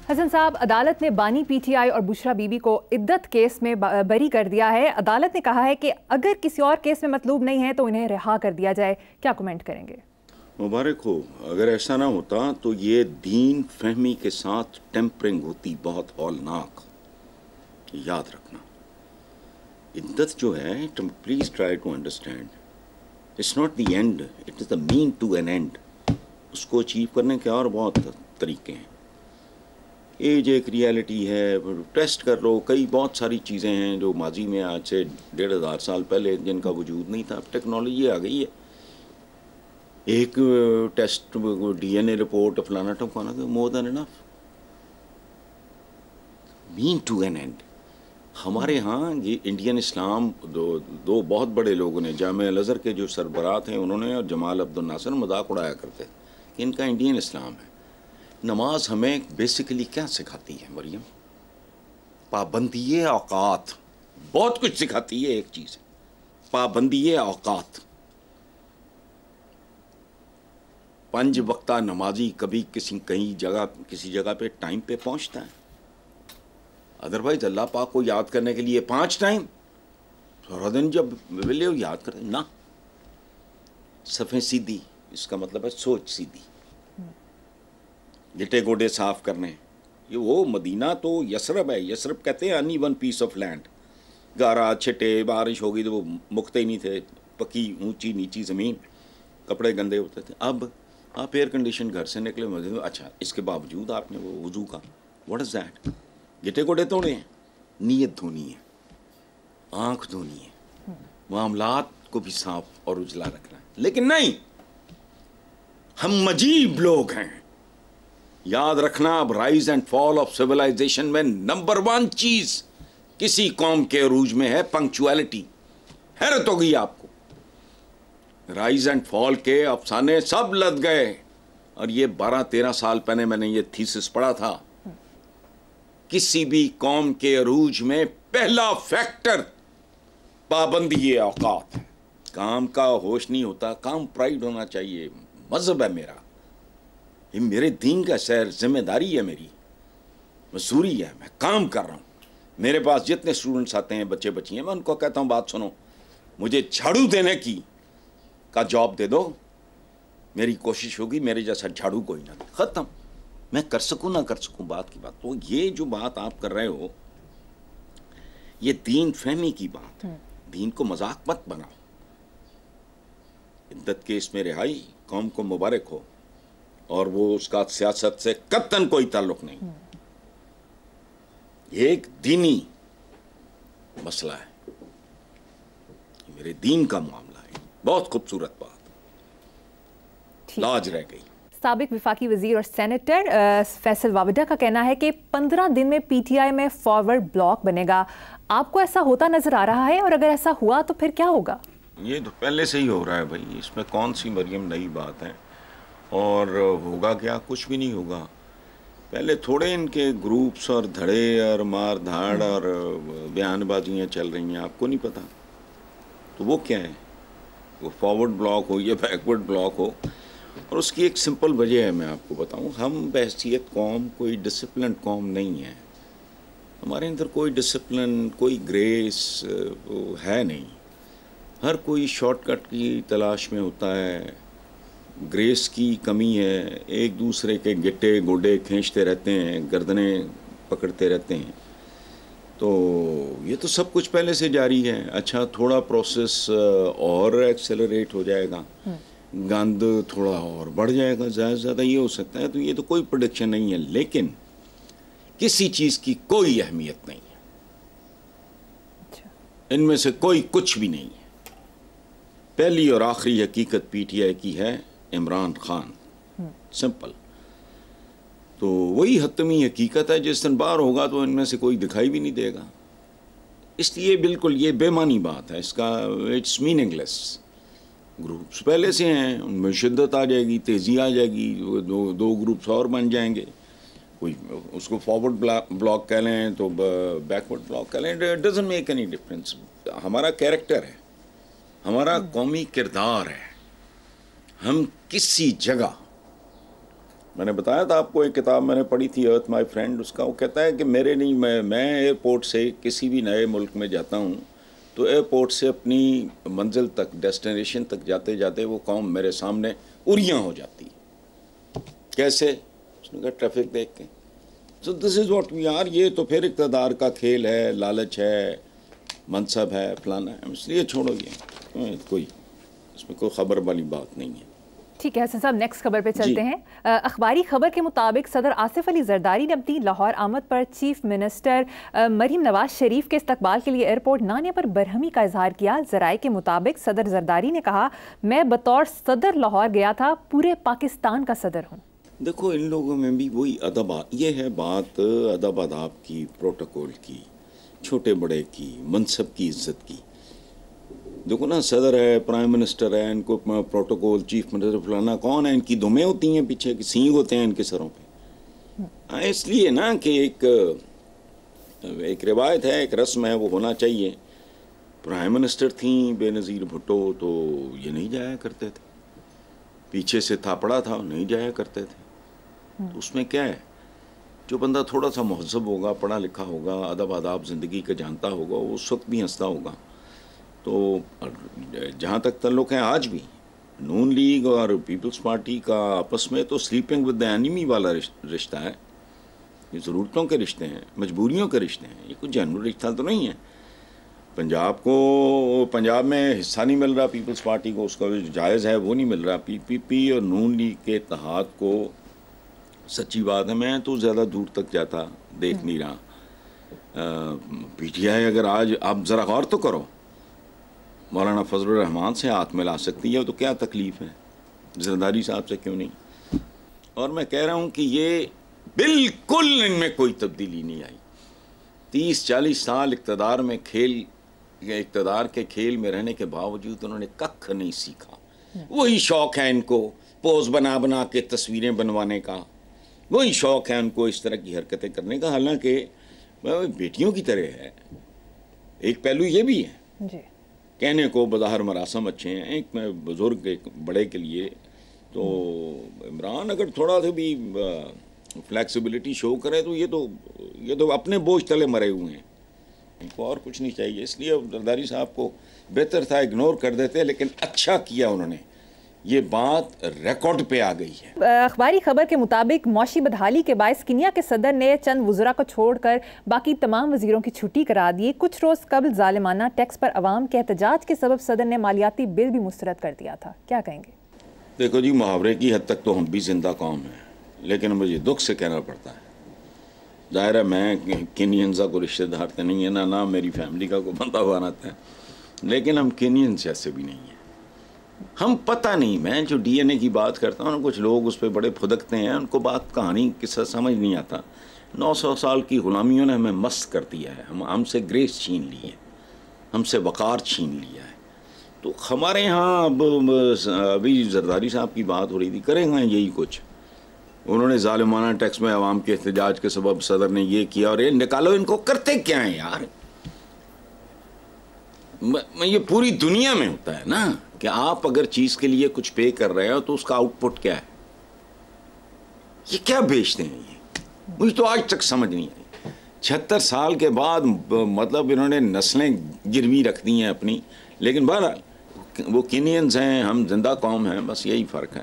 حسن صاحب، عدالت نے بانی پی ٹی آئی اور بشرا بی بی کو عدت کیس میں بری کر دیا ہے۔ عدالت نے کہا ہے کہ اگر کسی اور کیس میں مطلوب نہیں ہے تو انہیں رہا کر دیا جائے۔ کیا کمنٹ کریں گے؟ مبارک ہو۔ اگر ایسا نہ ہوتا تو یہ دین فہمی کے ساتھ ٹیمپرنگ ہوتی، بہت ہولناک۔ یاد رکھنا، عدت جو ہے، please try to understand, it's not the end, it is the mean to an end. اس کو اچیو کرنے کے اور بہت طریقے ہیں۔ ایج ایک ریالٹی ہے، ٹیسٹ کر لو، کئی بہت ساری چیزیں ہیں جو ماضی میں آج سے 1500 سال پہلے جن کا وجود نہیں تھا، اب ٹیکنالوجی آ گئی ہے۔ ایک ٹیسٹ، ڈی این اے رپورٹ، فلانا ٹمکانا، مور دین انف، مین ٹو این اینڈ۔ ہمارے ہاں یہ انڈین اسلام دو بہت بڑے لوگوں نے، جامعہ الازہر کے جو سربراہ ہیں انہوں نے، اور جمال عبد الناصر، مذاق اڑایا کرتے کہ ان کا انڈین اسلام ہے۔ نماز ہمیں بیسیکلی کیا سکھاتی ہے مریم؟ پابندی اوقات، بہت کچھ سکھاتی ہے۔ ایک چیز پابندی اوقات۔ 5 وقتہ نمازی کبھی کسی جگہ پہ ٹائم پہ پہنچتا ہے؟ ادروائز اللہ پاک کو یاد کرنے کے لیے 5 ٹائم سارا دن جب ویلے ہو یاد کرتے نہ۔ صفیں سیدھی، اس کا مطلب ہے سوچ سیدھی، گٹے گوڈے صاف کرنے۔ یہ وہ مدینہ تو یثرب ہے، یثرب کہتے ہیں انی ون پیس آف لینڈ۔ گارا چھٹے، بارش ہوگی تو وہ مکتے ہی نہیں تھے، پکی اونچی نیچی زمین، کپڑے گندے ہوتے تھے۔ اب آپ ایئر کنڈیشن گھر سے نکلے، اچھا اس کے باوجود آپ نے وہ وضو کا، واٹ از دیٹ؟ گٹے گوڈے توڑے ہیں، نیت دھونی ہے، آنکھ دھونی ہے، معاملات کو بھی صاف اور اجلا رکھنا ہے۔ لیکن نہیں، ہم عجیب لوگ ہیں۔ یاد رکھنا، اب rise and fall of civilisation میں نمبر 1 چیز کسی قوم کے عروج میں ہے پنکچویلٹی۔ حیرت ہوگی آپ کو، رائز اینڈ فال کے افسانے سب لد گئے، اور یہ 12-13 سال پہلے میں نے یہ تھیسس پڑھا تھا۔ کسی بھی قوم کے عروج میں پہلا فیکٹر پابندی اوقات ہے۔ کام کا ہوش نہیں ہوتا، کام پرائیڈ ہونا چاہیے، مذہب ہے میرا، یہ میرے دین کا سیر، ذمہ داری ہے میری، مزدوری ہے، میں کام کر رہا ہوں۔ میرے پاس جتنے اسٹوڈنٹس آتے ہیں، بچے بچی ہیں، میں ان کو کہتا ہوں بات سنو، مجھے جھاڑو دینے کا جاب دے دو، میری کوشش ہوگی میرے جیسا جھاڑو کوئی نہ دے، ختم۔ میں کر سکوں نہ کر سکوں بات کی بات۔ تو یہ جو بات آپ کر رہے ہو، یہ دین فہمی کی بات ہے، دین کو مذاق مت بناؤ۔ عدت کیس میں رہائی قوم کو مبارک ہو، اور وہ اس کا سیاست سے قطعاً کوئی تعلق نہیں، یہ ایک دینی مسئلہ ہے، میرے دین کا معاملہ ہے۔ بہت خوبصورت بات، لاج رہ گئی۔ سابق وفاقی وزیر اور سینیٹر فیصل واوڈہ کا کہنا ہے کہ 15 دن میں پی ٹی آئی میں فارورڈ بلاک بنے گا۔ آپ کو ایسا ہوتا نظر آ رہا ہے، اور اگر ایسا ہوا تو پھر کیا ہوگا؟ یہ تو پہلے سے ہی ہو رہا ہے بھائی، اس میں کون سی مریم نئی بات ہے؟ اور ہوگا کیا؟ کچھ بھی نہیں ہوگا۔ پہلے تھوڑے ان کے گروپس اور دھڑے اور مار دھاڑ اور بیان بازیاں چل رہی ہیں، آپ کو نہیں پتا؟ تو وہ کیا ہے؟ وہ فارورڈ بلاک ہو یا بیکورڈ بلاک ہو، اور اس کی ایک سمپل وجہ ہے، میں آپ کو بتاؤں۔ ہم بحیثیت قوم کوئی ڈسپلن قوم نہیں ہے، ہمارے اندر کوئی ڈسپلن، کوئی گریس ہے نہیں۔ ہر کوئی شارٹ کٹ کی تلاش میں ہوتا ہے، گریس کی کمی ہے، ایک دوسرے کے گٹے گوڈے کھینچتے رہتے ہیں، گردنیں پکڑتے رہتے ہیں۔ تو یہ تو سب کچھ پہلے سے جاری ہے۔ اچھا، تھوڑا پروسیس اور ایکسیلریٹ ہو جائے گا، گند تھوڑا اور بڑھ جائے گا، زیادہ سے زیادہ یہ ہو سکتا ہے۔ تو یہ تو کوئی پریڈکشن نہیں ہے، لیکن کسی چیز کی کوئی اہمیت نہیں ہے، ان میں سے کوئی کچھ بھی نہیں ہے۔ پہلی اور آخری حقیقت پی ٹی آئی کی ہے عمران خان، سمپل۔ تو وہی حتمی حقیقت ہے، جس دن باہر ہوگا تو ان میں سے کوئی دکھائی بھی نہیں دے گا۔ اس لیے بالکل یہ بے معنی بات ہے، اس کا اٹس میننگ لیس۔ گروپس پہلے سے ہیں، ان میں شدت آ جائے گی، تیزی آ جائے گی، دو گروپس اور بن جائیں گے۔ کوئی اس کو فارورڈ بلاک کہہ لیں تو بیکورڈ بلاک کہہ لیں، it doesn't make any difference. ہمارا کیریکٹر ہے، ہمارا قومی کردار ہے، ہم کسی جگہ میں نے بتایا تھا آپ کو، ایک کتاب میں نے پڑھی تھی ارتھ مائی فرینڈ، اس کا وہ کہتا ہے کہ میرے نہیں، میں ایئرپورٹ سے کسی بھی نئے ملک میں جاتا ہوں تو ایئرپورٹ سے اپنی منزل تک، ڈیسٹینیشن تک جاتے جاتے وہ قوم میرے سامنے اریاں ہو جاتی ہے. کیسے؟ اس نے کہا ٹریفک دیکھ کے. سو دس از واٹ وی آر. یہ تو پھر اقتدار کا کھیل ہے، لالچ ہے، منصب ہے، فلانا ہے. اس لیے چھوڑو، یہ کوئی اس میں کوئی خبر والی بات نہیں ہے. ٹھیک ہے حسن صاحب، نیکسٹ خبر پہ چلتے ہیں. اخباری خبر کے مطابق صدر آصف علی زرداری نے اپنی لاہور آمد پر چیف منسٹر مریم نواز شریف کے استقبال کے لیے ایئرپورٹ نہ آنے پر برہمی کا اظہار کیا. ذرائع کے مطابق صدر زرداری نے کہا، میں بطور صدر لاہور گیا تھا، پورے پاکستان کا صدر ہوں. دیکھو ان لوگوں میں بھی وہی ادب، یہ ہے بات ادب آداب کی، پروٹوکول کی، چھوٹے بڑے کی، منصب کی عزت کی. دیکھو نا، صدر ہے، پرائم منسٹر ہے، ان کو پروٹوکول، چیف منسٹر فلانا کون ہے، ان کی دمیں ہوتی ہیں پیچھے، کہ سینگ ہوتے ہیں ان کے سروں پہ. اس لیے نا کہ ایک روایت ہے، ایک رسم ہے، وہ ہونا چاہیے. پرائم منسٹر تھیں بے نظیر بھٹو، تو یہ نہیں جایا کرتے تھے. پیچھے سے تھاپڑا تھا، نہیں جایا کرتے تھے. تو اس میں کیا ہے، جو بندہ تھوڑا سا مہذب ہوگا، پڑھا لکھا ہوگا، ادب آداب زندگی کا جانتا ہوگا، وہ اس وقت بھی ہنستا ہوگا. تو جہاں تک تعلق ہے آج بھی نون لیگ اور پیپلز پارٹی کا آپس میں، تو سلیپنگ ود دا اینیمی والا رشتہ ہے. یہ ضرورتوں کے رشتے ہیں، مجبوریوں کے رشتے ہیں، یہ کوئی جنرل رشتہ تو نہیں ہے. پنجاب میں حصہ نہیں مل رہا پیپلز پارٹی کو، اس کا جو جائز ہے وہ نہیں مل رہا. پی پی اور نون لیگ کے اتحاد کو، سچی بات ہے میں تو زیادہ دور تک جاتا دیکھ نہیں رہا. پی ٹی آئی اگر آج آپ ذرا غور تو کرو، مولانا فضل الرحمان سے ہاتھ ملا سکتی ہے تو کیا تکلیف ہے، زرداری صاحب سے کیوں نہیں؟ اور میں کہہ رہا ہوں کہ یہ بالکل ان میں کوئی تبدیلی نہیں آئی. 30-40 سال اقتدار کے کھیل میں رہنے کے باوجود انہوں نے ککھ نہیں سیکھا. وہی شوق ہے ان کو پوز بنا بنا کے تصویریں بنوانے کا، وہی شوق ہے ان کو اس طرح کی حرکتیں کرنے کا. حالانکہ بیٹیوں کی طرح ہے. ایک پہلو یہ بھی ہے، کہنے کو بظاہر مراسم اچھے ہیں، ایک بزرگ ایک بڑے کے لیے، تو عمران اگر تھوڑا سا بھی فلیکسیبلٹی شو کرے تو یہ تو اپنے بوجھ تلے مرے ہوئے ہیں. ان کو اور کچھ نہیں چاہیے. اس لیے زرداری صاحب کو بہتر تھا اگنور کر دیتے، لیکن اچھا کیا انہوں نے. یہ بات ریکارڈ پہ آ گئی ہے. اخباری خبر کے مطابق معاشی بدحالی کے باعث کینیا کے صدر نے چند وزراء کو چھوڑ کر باقی تمام وزیروں کی چھٹی کرا دی. کچھ روز قبل ظالمانہ ٹیکس پر عوام کے احتجاج کے سبب صدر نے مالیاتی بل بھی مسترد کر دیا تھا. کیا کہیں گے؟ دیکھو جی، محاورے کی حد تک تو ہم بھی زندہ قوم ہیں، لیکن مجھے دکھ سے کہنا پڑتا ہے. ظاہر ہے میں کینینزا کو رشتہ دار تو نہیں ہے، نہ میری فیملی کا کوئی بندہ ہوا رہتا ہے، لیکن ہم کینینز جیسے بھی نہیں ہیں. ہم پتہ نہیں، میں جو ڈی این اے کی بات کرتا ہوں، کچھ لوگ اس پہ بڑے پھدکتے ہیں، ان کو بات کہانی قصہ سمجھ نہیں آتا. 900 سال کی غلامیوں نے ہمیں مست کر دیا ہے. ہم سے گریس چھین لی ہے، ہم سے وقار چھین لیا ہے. تو ہمارے ہاں ابھی زرداری صاحب کی بات ہو رہی تھی، کریں گے یہی کچھ. انہوں نے ظالمانہ ٹیکس میں عوام کے احتجاج کے سبب صدر نے یہ کیا، اور یہ نکالو ان کو. کرتے کیا ہیں یار؟ یہ پوری دنیا میں ہوتا ہے نا کہ آپ اگر چیز کے لیے کچھ پے کر رہے ہو تو اس کا آؤٹ پٹ کیا ہے. یہ کیا بیچتے ہیں؟ یہ مجھے تو آج تک سمجھ نہیں آئی. 76 سال کے بعد مطلب انہوں نے نسلیں گروی رکھ دی ہیں اپنی. لیکن بہرحال وہ کینینز ہیں، ہم زندہ قوم ہیں، بس یہی فرق ہے.